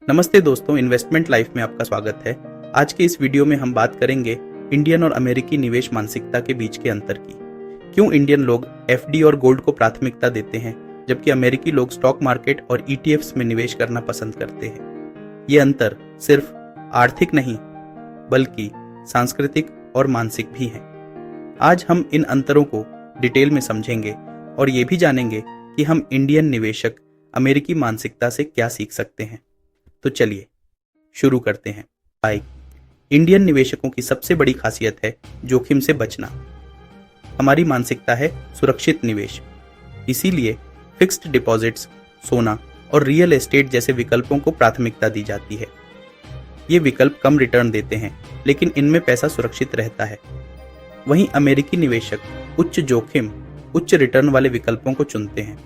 नमस्ते दोस्तों, investment life में आपका स्वागत है। आज के इस वीडियो में हम बात करेंगे इंडियन और अमेरिकी निवेश मानसिकता के बीच के अंतर की। क्यों इंडियन लोग एफडी और गोल्ड को प्राथमिकता देते हैं जबकि अमेरिकी लोग स्टॉक मार्केट और ईटीएफ्स में निवेश करना पसंद करते हैं। ये अंतर सिर्फ आर्थिक नहीं बल्कि सांस्कृतिक और मानसिक भी है। आज हम इन अंतरों को डिटेल में समझेंगे और ये भी जानेंगे कि हम इंडियन निवेशक अमेरिकी मानसिकता से क्या सीख सकते हैं। तो चलिए शुरू करते हैं। इंडियन निवेशकों की सबसे बड़ी खासियत है जोखिम से बचना। हमारी मानसिकता है सुरक्षित निवेश, इसीलिए फिक्स्ड डिपॉजिट्स, सोना और रियल एस्टेट जैसे विकल्पों को प्राथमिकता दी जाती है। ये विकल्प कम रिटर्न देते हैं लेकिन इनमें पैसा सुरक्षित रहता है। वहीं अमेरिकी निवेशक उच्च जोखिम उच्च रिटर्न वाले विकल्पों को चुनते हैं।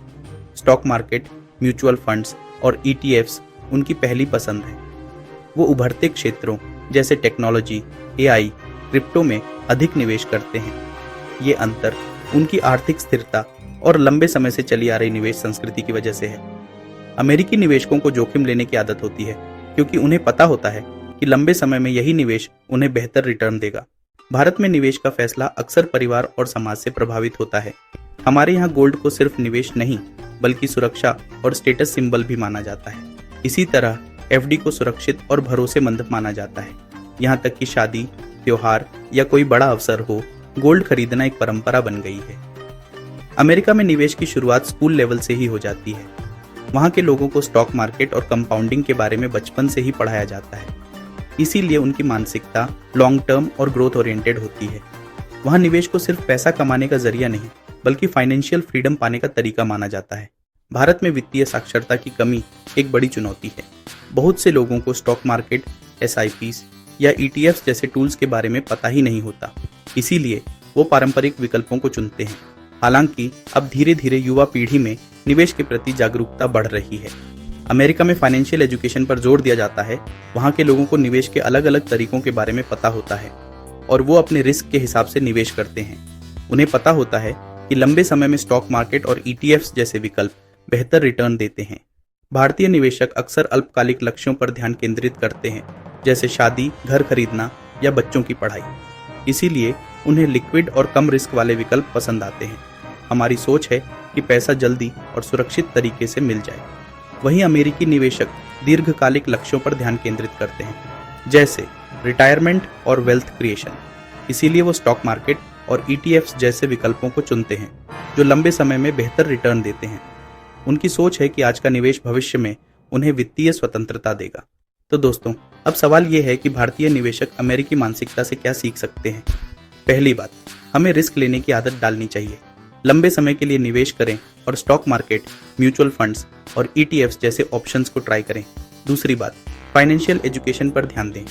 स्टॉक मार्केट, म्यूचुअल फंड्स और ईटीएफ्स उनकी पहली पसंद है। वो उभरते क्षेत्रों जैसे टेक्नोलॉजी, एआई, क्रिप्टो में अधिक निवेश करते हैं। ये अंतर उनकी आर्थिक स्थिरता और लंबे समय से चली आ रही निवेश संस्कृति की वजह से है। अमेरिकी निवेशकों को जोखिम लेने की आदत होती है क्योंकि उन्हें पता होता है कि लंबे समय में यही निवेश उन्हें बेहतर रिटर्न देगा। भारत में निवेश का फैसला अक्सर परिवार और समाज से प्रभावित होता है। हमारे यहाँ गोल्ड को सिर्फ निवेश नहीं बल्कि सुरक्षा और स्टेटस सिंबल भी माना जाता है। इसी तरह एफडी को सुरक्षित और भरोसेमंद माना जाता है। यहाँ तक कि शादी, त्योहार या कोई बड़ा अवसर हो, गोल्ड खरीदना एक परंपरा बन गई है। अमेरिका में निवेश की शुरुआत स्कूल लेवल से ही हो जाती है। वहाँ के लोगों को स्टॉक मार्केट और कंपाउंडिंग के बारे में बचपन से ही पढ़ाया जाता है। इसीलिए उनकी मानसिकता लॉन्ग टर्म और ग्रोथ ओरिएंटेड होती है। वहाँ निवेश को सिर्फ पैसा कमाने का जरिया नहीं बल्कि फाइनेंशियल फ्रीडम पाने का तरीका माना जाता है। भारत में वित्तीय साक्षरता की कमी एक बड़ी चुनौती है। बहुत से लोगों को स्टॉक मार्केट, एसआईपीज या ईटीएफ्स जैसे टूल्स के बारे में पता ही नहीं होता, इसीलिए वो पारंपरिक विकल्पों को चुनते हैं। हालांकि अब धीरे धीरे युवा पीढ़ी में निवेश के प्रति जागरूकता बढ़ रही है। अमेरिका में फाइनेंशियल एजुकेशन पर जोर दिया जाता है। वहाँ के लोगों को निवेश के अलग अलग तरीकों के बारे में पता होता है और वो अपने रिस्क के हिसाब से निवेश करते हैं। उन्हें पता होता है कि लंबे समय में स्टॉक मार्केट और ईटीएफ्स जैसे विकल्प बेहतर रिटर्न देते हैं। भारतीय निवेशक अक्सर अल्पकालिक लक्ष्यों पर ध्यान केंद्रित करते हैं, जैसे शादी, घर खरीदना या बच्चों की पढ़ाई। इसीलिए उन्हें लिक्विड और कम रिस्क वाले विकल्प पसंद आते हैं। हमारी सोच है कि पैसा जल्दी और सुरक्षित तरीके से मिल जाए। वहीं अमेरिकी निवेशक दीर्घकालिक लक्ष्यों पर ध्यान केंद्रित करते हैं, जैसे रिटायरमेंट और वेल्थ क्रिएशन। इसीलिए वो स्टॉक मार्केट और ईटीएफ्स जैसे विकल्पों को चुनते हैं जो लंबे समय में बेहतर रिटर्न देते हैं। उनकी सोच है कि आज का निवेश भविष्य में उन्हें वित्तीय स्वतंत्रता देगा। तो दोस्तों, अब सवाल ये है कि भारतीय निवेशक अमेरिकी मानसिकता से क्या सीख सकते हैं। पहली बात, हमें रिस्क लेने की आदत डालनी चाहिए। लंबे समय के लिए निवेश करें और स्टॉक मार्केट, म्यूचुअल फंड्स और ईटीएफ्स जैसे ऑप्शंस को ट्राई करें। दूसरी बात, फाइनेंशियल एजुकेशन पर ध्यान दें।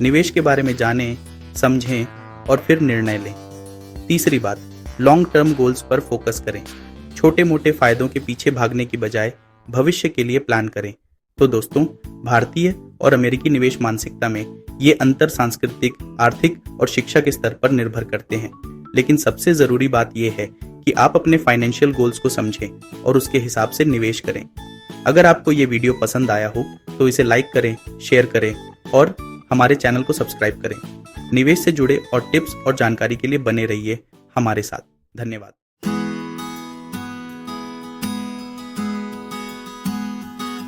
निवेश के बारे में जानें, समझें और फिर निर्णय लें। तीसरी बात, लॉन्ग टर्म गोल्स पर फोकस करें। छोटे मोटे फायदों के पीछे भागने की बजाय भविष्य के लिए प्लान करें। तो दोस्तों, भारतीय और अमेरिकी निवेश मानसिकता में ये अंतर सांस्कृतिक, आर्थिक और शिक्षा के स्तर पर निर्भर करते हैं। लेकिन सबसे जरूरी बात यह है कि आप अपने फाइनेंशियल गोल्स को समझें और उसके हिसाब से निवेश करें। अगर आपको ये वीडियो पसंद आया हो तो इसे लाइक करें, शेयर करें और हमारे चैनल को सब्सक्राइब करें। निवेश से जुड़े और टिप्स और जानकारी के लिए बने रहिए हमारे साथ। धन्यवाद।